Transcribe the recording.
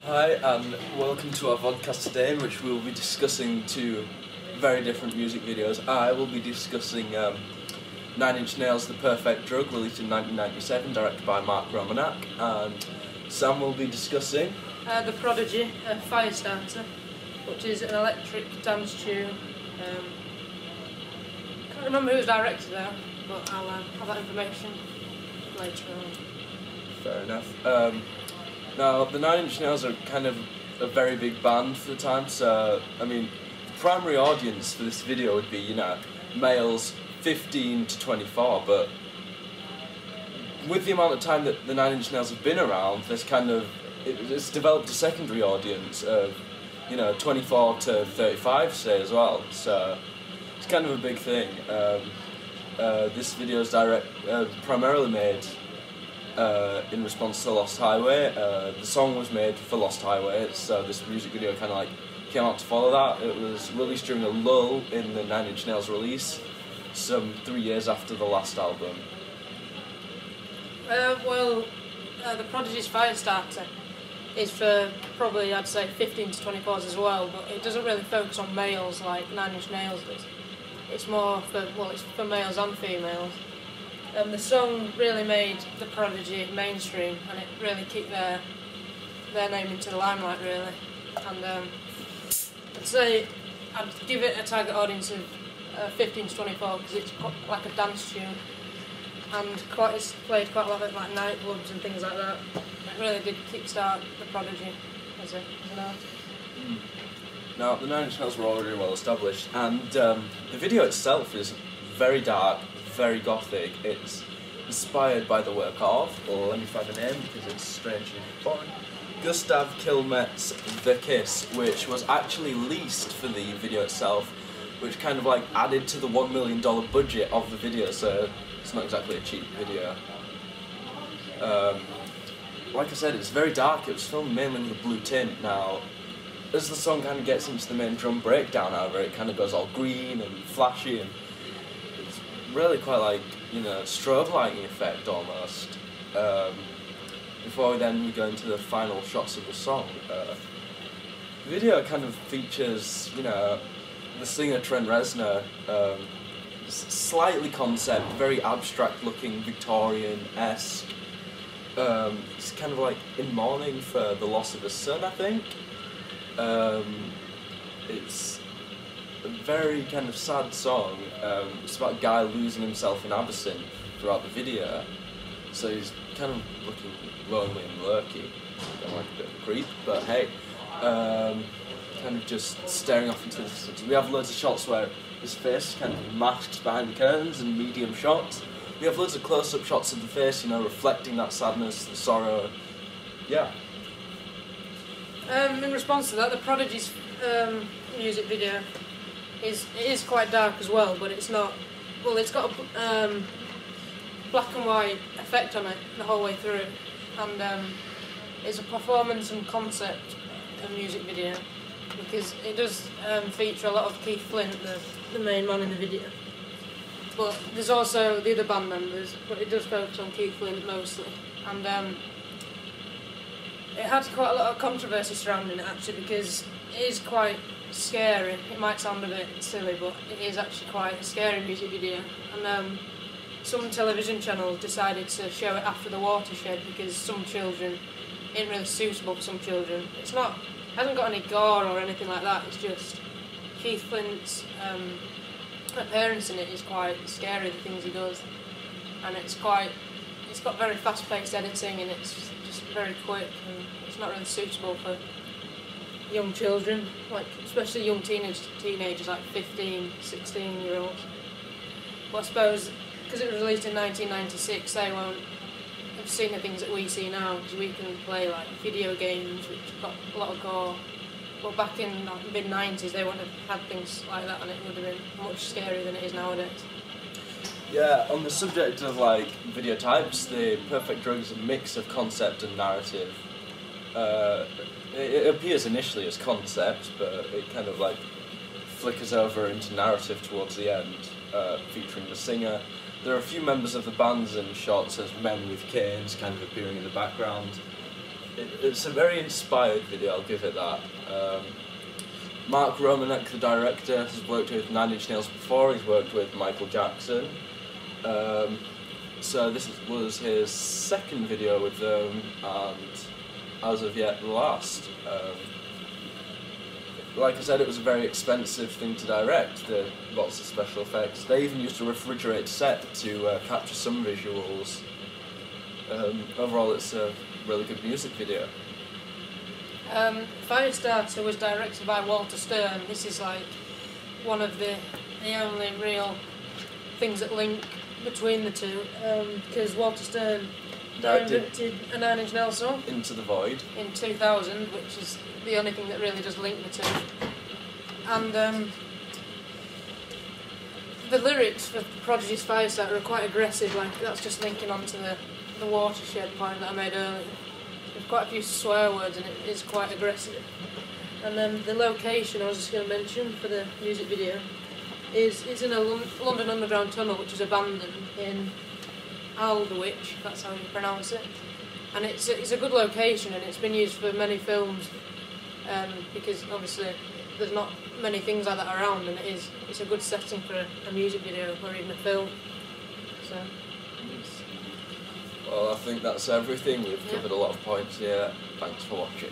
Hi and welcome to our vodcast today, in which we will be discussing two very different music videos. I will be discussing Nine Inch Nails' The Perfect Drug, released in 1997, directed by Mark Romanak, and Sam will be discussing The Prodigy, Firestarter, which is an electric dance tune. Can't remember who was directed there, but I'll have that information later on. Fair enough. Now, the Nine Inch Nails are kind of a very big band for the time, so, I mean, the primary audience for this video would be, males 15 to 24, but with the amount of time that the Nine Inch Nails have been around, there's it's developed a secondary audience of, 24 to 35, say, as well, so it's kind of a big thing. This video is primarily made in response to Lost Highway. The song was made for Lost Highway, so this music video kind of came out to follow that. It was released during a lull in the Nine Inch Nails release, some 3 years after the last album. The Prodigy's Firestarter is for probably, I'd say, 15 to 24s as well, but it doesn't really focus on males like Nine Inch Nails does. It's more it's for males and females. The song really made the Prodigy mainstream, and it really kicked their name into the limelight, really. And I'd give it a target audience of 15 to 24 because it's like a dance tune, and it's played quite a lot at like nightclubs and things like that. It really did kickstart the Prodigy as an artist. Now, the Nine Inch Nails were already well established, and the video itself is very dark, very gothic. It's inspired by the work of, or let me find the name because it's strangely foreign, Gustav Kilmet's The Kiss, which was actually leased for the video itself, which kind of added to the $1 million budget of the video, so it's not exactly a cheap video. Like I said, it's very dark. It was filmed mainly with a blue tint. Now, as the song kind of gets into the main drum breakdown, however, it kind of goes all green and flashy, and it's really quite strobe lighting effect almost. Before we go into the final shots of the song, the video kind of features, the singer Trent Reznor, slightly concept, very abstract looking, Victorian-esque. It's kind of in mourning for the loss of his son, I think. It's a very kind of sad song. It's about a guy losing himself in Abyssin throughout the video, so he's kind of looking lonely and lurky. Don't like a bit of a creep, but hey, kind of just staring off into the distance. We have loads of shots where his face is kind of masked behind the curtains, and medium shots. We have loads of close-up shots of the face, reflecting that sadness, the sorrow. Yeah. In response to that, the Prodigy's music video is quite dark as well, but it's not. Well, it's got a black and white effect on it the whole way through, and it's a performance and concept of music video because it does feature a lot of Keith Flint, the main man in the video. But there's also the other band members, but it does focus on Keith Flint mostly, and it had quite a lot of controversy surrounding it actually because it is quite scary. It might sound a bit silly, but it is actually quite a scary music video. And some television channels decided to show it after the watershed because some children ain't really suitable for some children. It hasn't got any gore or anything like that. It's just Keith Flint's appearance in it is quite scary. The things he does, and it's got very fast-paced editing, and it's just very quick, and it's not really suitable for young children, especially young teenagers like 15, 16-year-olds. But I suppose because it was released in 1996, they won't have seen the things that we see now, because we can play video games which got a lot of gore. But back in the mid-90s, they wouldn't have had things like that, and it would have been much scarier than it is nowadays. Yeah, on the subject of video types, The Perfect Drug is a mix of concept and narrative. It appears initially as concept, but it kind of flickers over into narrative towards the end, featuring the singer. There are a few members of the bands in shots as men with canes kind of appearing in the background. it's a very inspired video, I'll give it that. Mark Romanek, the director, has worked with Nine Inch Nails before. He's worked with Michael Jackson. So this was his second video with them, and as of yet the last. Like I said, it was a very expensive thing to direct, lots of special effects. They even used a refrigerated set to capture some visuals. Overall, it's a really good music video. Firestarter was directed by Walter Stern. This is like one of the only real things that link between the two, because Walter Stern directed a Nine Inch Nails song, Into the Void, in 2000, which is the only thing that really does link the two. And the lyrics for Prodigy's Firestarter are quite aggressive, like that's just linking onto the watershed point that I made earlier. There's quite a few swear words and it is quite aggressive. And then the location I was just going to mention for the music video is in a London Underground tunnel which is abandoned in Aldwych, if that's how you pronounce it. And it's a good location and it's been used for many films, because obviously there's not many things like that around, and it's a good setting for a music video or even a film. So. Well, I think that's everything. We've covered a lot of points here. Thanks for watching.